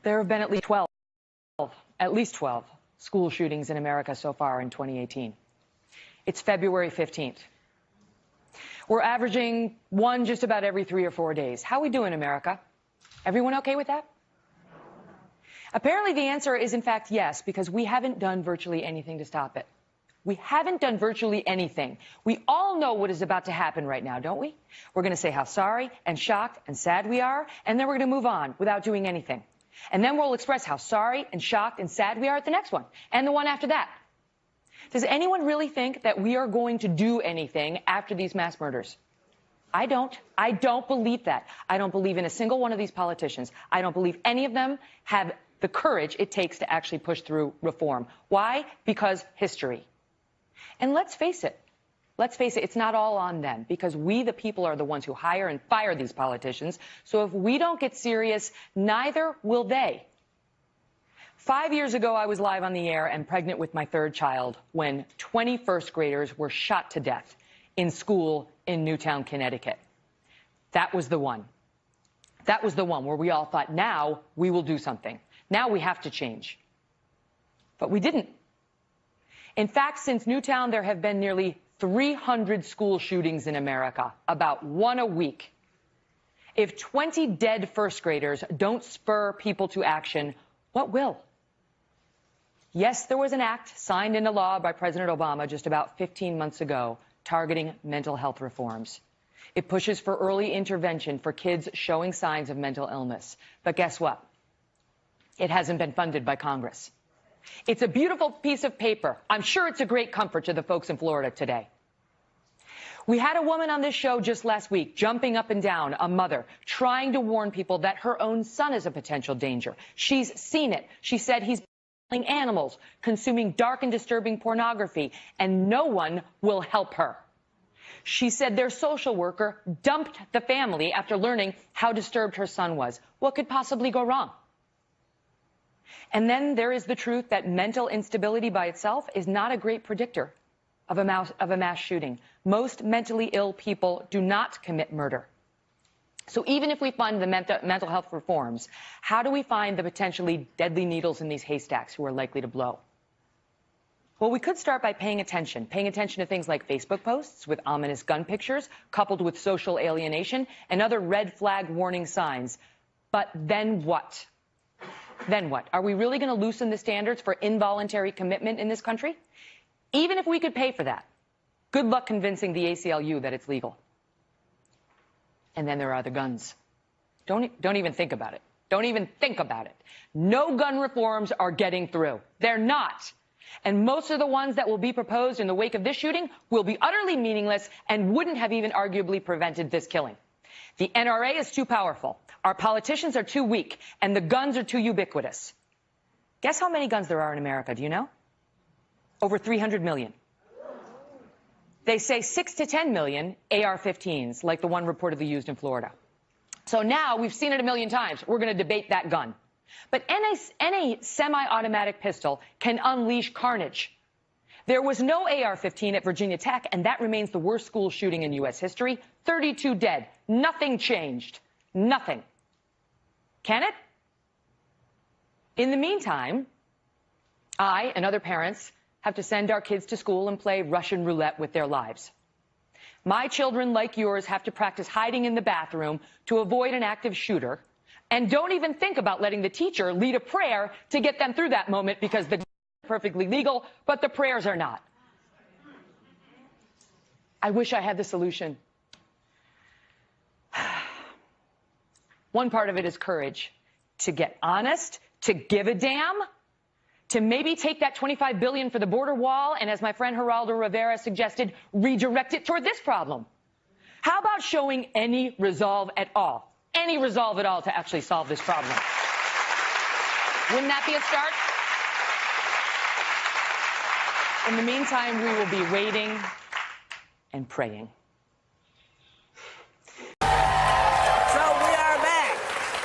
There have been at least 12 school shootings in America so far in 2018. It's February 15th. We're averaging one just about every 3 or 4 days. How we doing, America? Everyone okay with that? Apparently the answer is in fact yes, because we haven't done virtually anything to stop it. We haven't done virtually anything. We all know what is about to happen right now, don't we? We're going to say how sorry and shocked and sad we are, and then we're going to move on without doing anything. And then we'll express how sorry and shocked and sad we are at the next one, and the one after that. Does anyone really think that we are going to do anything after these mass murders? I don't. I don't believe that. I don't believe in a single one of these politicians. I don't believe any of them have the courage it takes to actually push through reform. Why? Because history. And let's face it, it's not all on them, because we, the people, are the ones who hire and fire these politicians. So if we don't get serious, neither will they. 5 years ago, I was live on the air and pregnant with my third child when 20 first graders were shot to death in school in Newtown, Connecticut. That was the one. That was the one where we all thought, now we will do something. Now we have to change. But we didn't. In fact, since Newtown, there have been nearly 300 school shootings in America, about one a week. If 20 dead first graders don't spur people to action, what will? Yes, there was an act signed into law by President Obama just about 15 months ago targeting mental health reforms. It pushes for early intervention for kids showing signs of mental illness. But guess what? It hasn't been funded by Congress. It's a beautiful piece of paper. I'm sure it's a great comfort to the folks in Florida today. We had a woman on this show just last week jumping up and down, a mother, trying to warn people that her own son is a potential danger. She's seen it. She said he's killing animals, consuming dark and disturbing pornography, and no one will help her. She said their social worker dumped the family after learning how disturbed her son was. What could possibly go wrong? And then there is the truth that mental instability by itself is not a great predictor of a mass shooting. Most mentally ill people do not commit murder. So even if we fund the mental health reforms, how do we find the potentially deadly needles in these haystacks who are likely to blow? Well, we could start by paying attention to things like Facebook posts with ominous gun pictures, coupled with social alienation and other red flag warning signs. But then what? Then what? Are we really going to loosen the standards for involuntary commitment in this country? Even if we could pay for that, good luck convincing the ACLU that it's legal. And then there are the guns. Don't even think about it. Don't even think about it. No gun reforms are getting through. They're not. And most of the ones that will be proposed in the wake of this shooting will be utterly meaningless and wouldn't have even arguably prevented this killing. The NRA is too powerful. Our politicians are too weak, and the guns are too ubiquitous. Guess how many guns there are in America, do you know? Over 300 million. They say 6 to 10 million AR-15s, like the one reportedly used in Florida. So now we've seen it a million times. We're going to debate that gun. But any semi-automatic pistol can unleash carnage. There was no AR-15 at Virginia Tech, and that remains the worst school shooting in U.S. history. 32 dead. Nothing changed. Nothing. Can it? In the meantime, I and other parents have to send our kids to school and play Russian roulette with their lives. My children, like yours, have to practice hiding in the bathroom to avoid an active shooter, and don't even think about letting the teacher lead a prayer to get them through that moment, because the are perfectly legal, but the prayers are not. I wish I had the solution. One part of it is courage, to get honest, to give a damn, to maybe take that $25 billion for the border wall and, as my friend Geraldo Rivera suggested, redirect it toward this problem. How about showing any resolve at all? Any resolve at all to actually solve this problem? Wouldn't that be a start? In the meantime, we will be waiting and praying.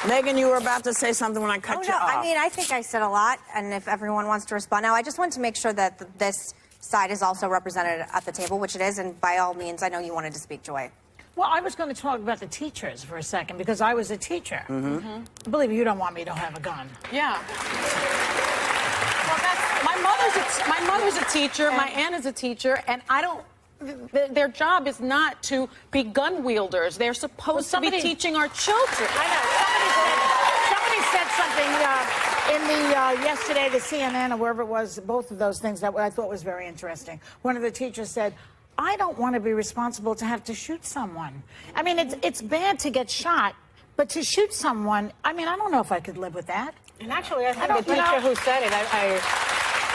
Megyn, you were about to say something when I cut you off. I mean, I think I said a lot, and if everyone wants to respond now, I just want to make sure that this side is also represented at the table, which it is, and by all means, I know you wanted to speak, Joy. Well, I was going to talk about the teachers for a second because I was a teacher. I believe you don't want me to have a gun. Yeah. Well, my mother's a teacher. My aunt is a teacher, and I don't. Their job is not to be gun wielders. They're supposed to be teaching our children. I know. Somebody said something in the yesterday, the CNN or wherever it was, both of those things that I thought was very interesting. One of the teachers said, I don't want to be responsible to have to shoot someone. I mean, it's bad to get shot, but to shoot someone, I mean, I don't know if I could live with that. And actually, I think the teacher who said it,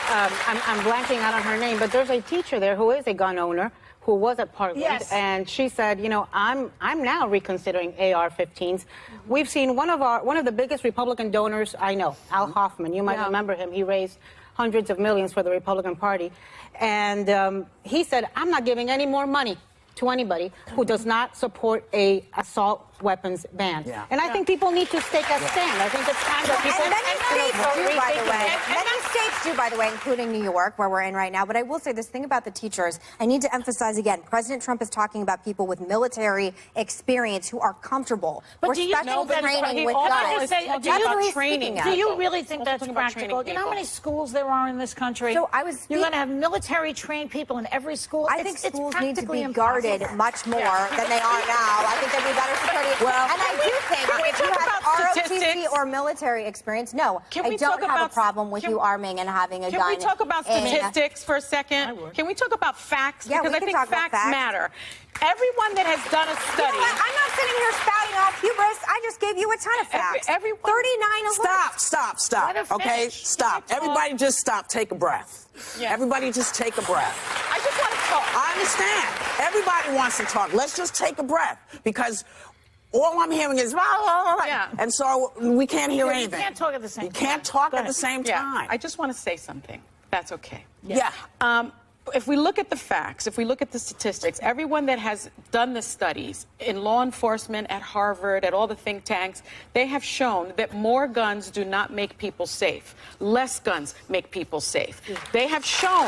I'm blanking out on her name, but there's a teacher there who is a gun owner who was at Parkland, and she said, you know, I'm now reconsidering AR-15s. We've seen one of the biggest Republican donors I know, Al Hoffman. You might remember him. He raised hundreds of millions for the Republican Party, and he said, I'm not giving any more money to anybody who does not support a assault weapons ban. And I think people need to take a stand. I think it's time that people... And many states do, by the way. Many states do, by the way, including New York, where we're in right now. But I will say this thing about the teachers. I need to emphasize again, President Trump is talking about people with military experience who are comfortable. But do you know that training with guns? Do you really think that's practical? Do you know how many schools there are in this country? So you're going to have military trained people in every school? I think schools need to be guarded much more than they are now. I think there'd be better security. Well, and I do think if you have ROTC or military experience, no, I don't have a problem with you arming and having a gun. Can we talk about statistics for a second? Can we talk about facts? Yeah, because I think facts matter. Everyone that has done a study... You know what? I'm not sitting here spouting off hubris. I just gave you a ton of facts. 39 alerts. Stop. Okay, stop. Everybody just stop. Take a breath. Everybody just take a breath. I just want to talk. I understand. Everybody wants to talk. Let's just take a breath because all I'm hearing is and so we can't hear anything. You can't talk at the same time. You can't talk at the same time. I just want to say something. That's okay. Yeah. If we look at the facts, if we look at the statistics, everyone that has done the studies in law enforcement, at Harvard, at all the think tanks, they have shown that more guns do not make people safe. Less guns make people safe. They have shown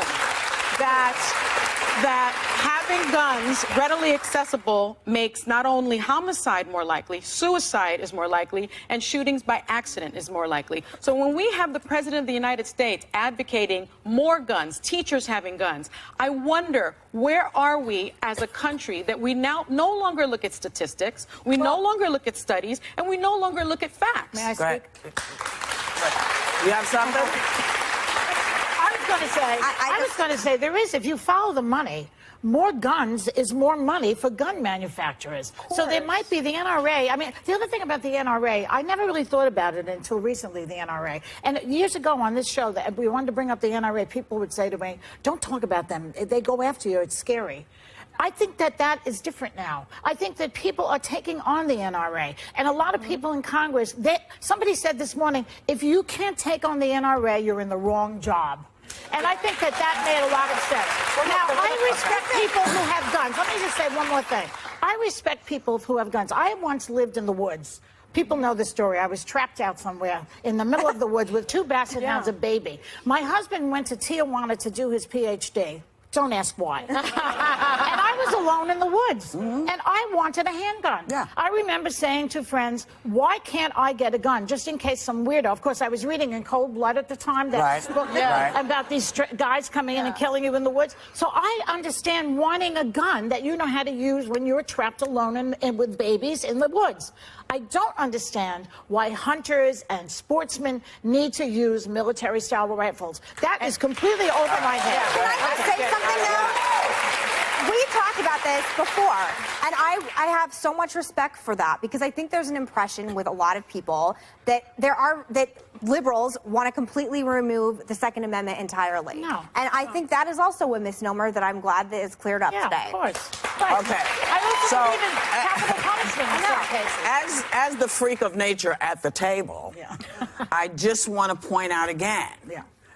that having guns readily accessible makes not only homicide more likely, suicide is more likely, and shootings by accident is more likely. So when we have the President of the United States advocating more guns, teachers having guns, I wonder, where are we as a country that we now no longer look at statistics, we no longer look at studies, and we no longer look at facts? May I speak? You have something? I was going to say, there is, if you follow the money, more guns is more money for gun manufacturers. So there might be the NRA. I mean, the other thing about the NRA, I never really thought about it until recently, the NRA. And years ago on this show, that we wanted to bring up the NRA, people would say to me, don't talk about them. They go after you. It's scary. I think that is different now. I think that people are taking on the NRA. And a lot of people in Congress, somebody said this morning, if you can't take on the NRA, you're in the wrong job. And I think that made a lot of sense. Now, I respect people who have guns. Let me just say one more thing. I respect people who have guns. I once lived in the woods. People know the story. I was trapped out somewhere in the middle of the woods with 2 basset hounds, a baby. My husband went to Tijuana to do his PhD. Don't ask why. And I was alone in the woods, and I wanted a handgun. I remember saying to friends, why can't I get a gun, just in case some weirdo... Of course, I was reading in Cold Blood at the time, that book about these guys coming in and killing you in the woods. So I understand wanting a gun that you know how to use when you're trapped alone with babies in the woods. I don't understand why hunters and sportsmen need to use military-style rifles. That is completely over my head. Can I just say something, though? We talked about this before, and I have so much respect for that, because I think there's an impression with a lot of people that that liberals want to completely remove the Second Amendment entirely. No. And I think that is also a misnomer that I'm glad that is cleared up today. Of course. Okay. I also believe in capital punishment in some cases. As the freak of nature at the table, I just want to point out again,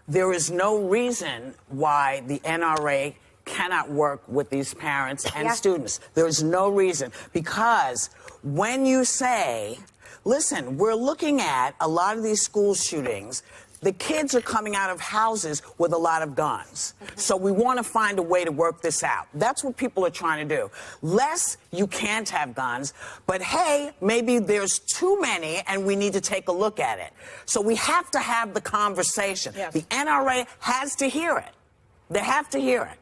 there is no reason why the NRA cannot work with these parents and students. There is no reason, because when you say, listen, we're looking at a lot of these school shootings, the kids are coming out of houses with a lot of guns. So we want to find a way to work this out. That's what people are trying to do. Less, you can't have guns, but hey, maybe there's too many and we need to take a look at it. So we have to have the conversation. Yes. The NRA has to hear it. They have to hear it.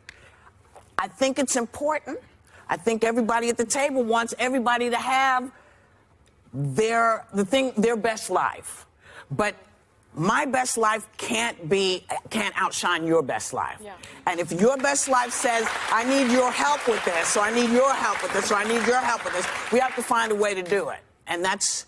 I think it's important. I think everybody at the table wants everybody to have their best life. But my best life can't outshine your best life. Yeah. And if your best life says, I need your help with this, or I need your help with this, or I need your help with this, we have to find a way to do it. And that's